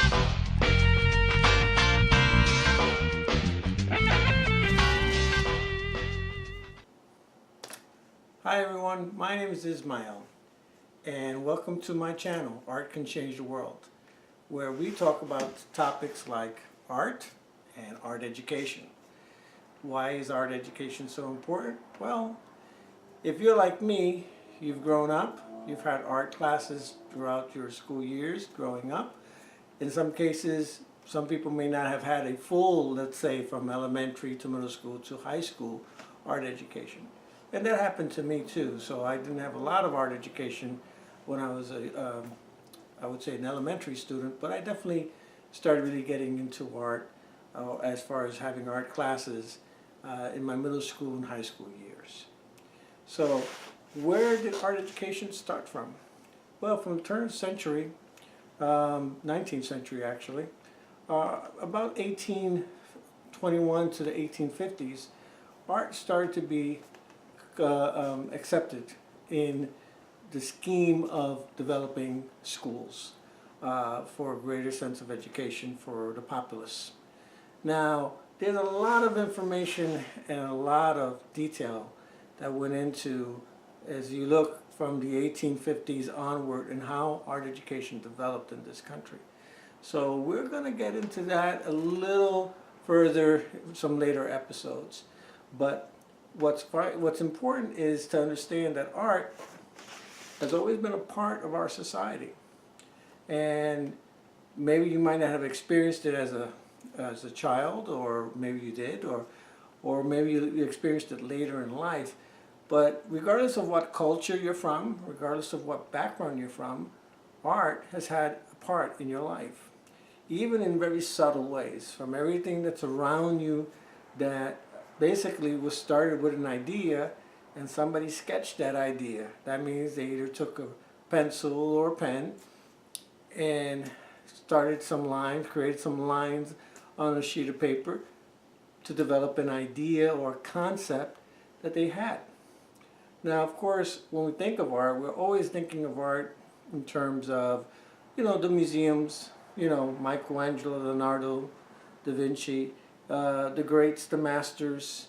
Hi everyone, my name is Ismail and welcome to my channel, Art Can Change the World, where we talk about topics like art and art education. Why is art education so important? Well, if you're like me, you've grown up, you've had art classes throughout your school years growing up. In some cases, some people may not have had a full, let's say, from elementary to middle school to high school art education. And that happened to me too. So I didn't have a lot of art education when I was I would say an elementary student, but I definitely started really getting into art as far as having art classes in my middle school and high school years. So where did art education start from? Well, from the turn of the century, 19th century actually, about 1821 to the 1850s, art started to be accepted in the scheme of developing schools for a greater sense of education for the populace. Now, there's a lot of information and a lot of detail that went into, as you look from the 1850s onward, and how art education developed in this country. So we're going to get into that a little further in some later episodes. But what's important is to understand that art has always been a part of our society. And maybe you might not have experienced it as a child, or maybe you did, or maybe you experienced it later in life. But regardless of what culture you're from, regardless of what background you're from, art has had a part in your life, even in very subtle ways, from everything that's around you that basically was started with an idea and somebody sketched that idea. That means they either took a pencil or a pen and started some lines, created some lines on a sheet of paper to develop an idea or concept that they had. Now, of course, when we think of art, we're always thinking of art in terms of, the museums, Michelangelo, Leonardo, Da Vinci, the greats, the masters,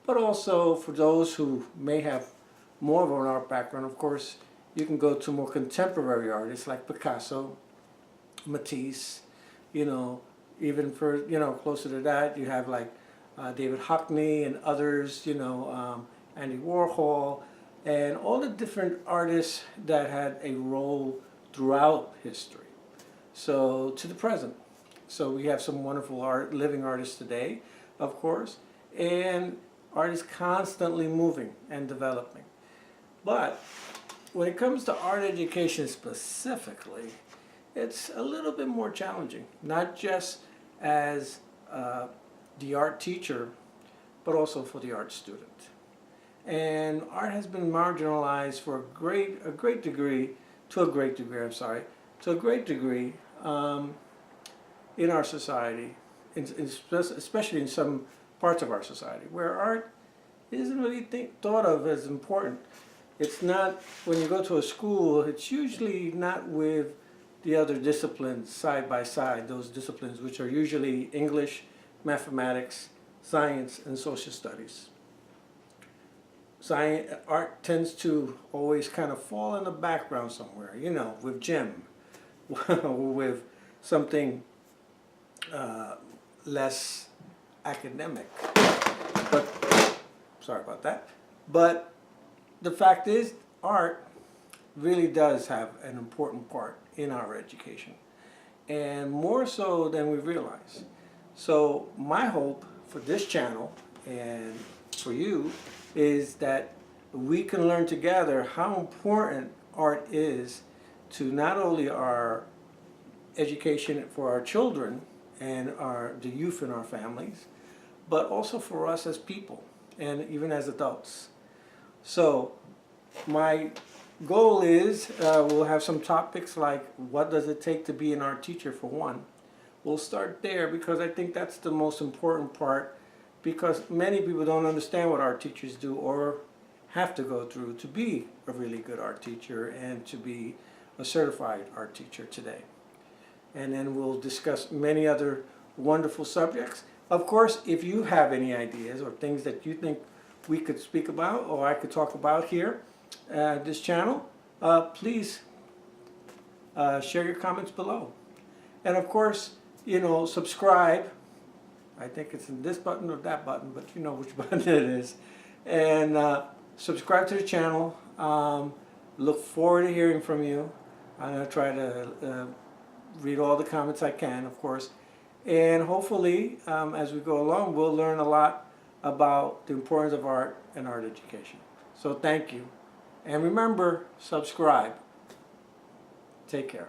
but also for those who may have more of an art background, of course, you can go to more contemporary artists like Picasso, Matisse, even for, closer to that, you have like David Hockney and others, Andy Warhol, and all the different artists that had a role throughout history. So to the present. So we have some wonderful living artists today, of course, and art is constantly moving and developing. But when it comes to art education specifically, it's a little bit more challenging, not just as the art teacher, but also for the art student. And art has been marginalized for a great degree in our society, especially in some parts of our society, where art isn't really thought of as important. It's not, when you go to a school, it's usually not with the other disciplines side by side, those disciplines which are usually English, mathematics, science, and social studies. Art tends to always kind of fall in the background somewhere, with gym, with something less academic. But, sorry about that. But the fact is, art really does have an important part in our education, and more so than we realize. So my hope for this channel and for you is that we can learn together how important art is to not only our education for our children and the youth in our families, but also for us as people and even as adults. So my goal is we'll have some topics like, what does it take to be an art teacher, for one. We'll start there because I think that's the most important part, because many people don't understand what art teachers do or have to go through to be a really good art teacher and to be a certified art teacher today. and then we'll discuss many other wonderful subjects. Of course, if you have any ideas or things that you think we could speak about or I could talk about here at this channel, please share your comments below. And of course, you know, subscribe. I think it's in this button or that button, but you know which button it is. And subscribe to the channel. Look forward to hearing from you. I'm going to try to read all the comments I can, of course. And hopefully, as we go along, we'll learn a lot about the importance of art and art education. So thank you. And remember, subscribe. Take care.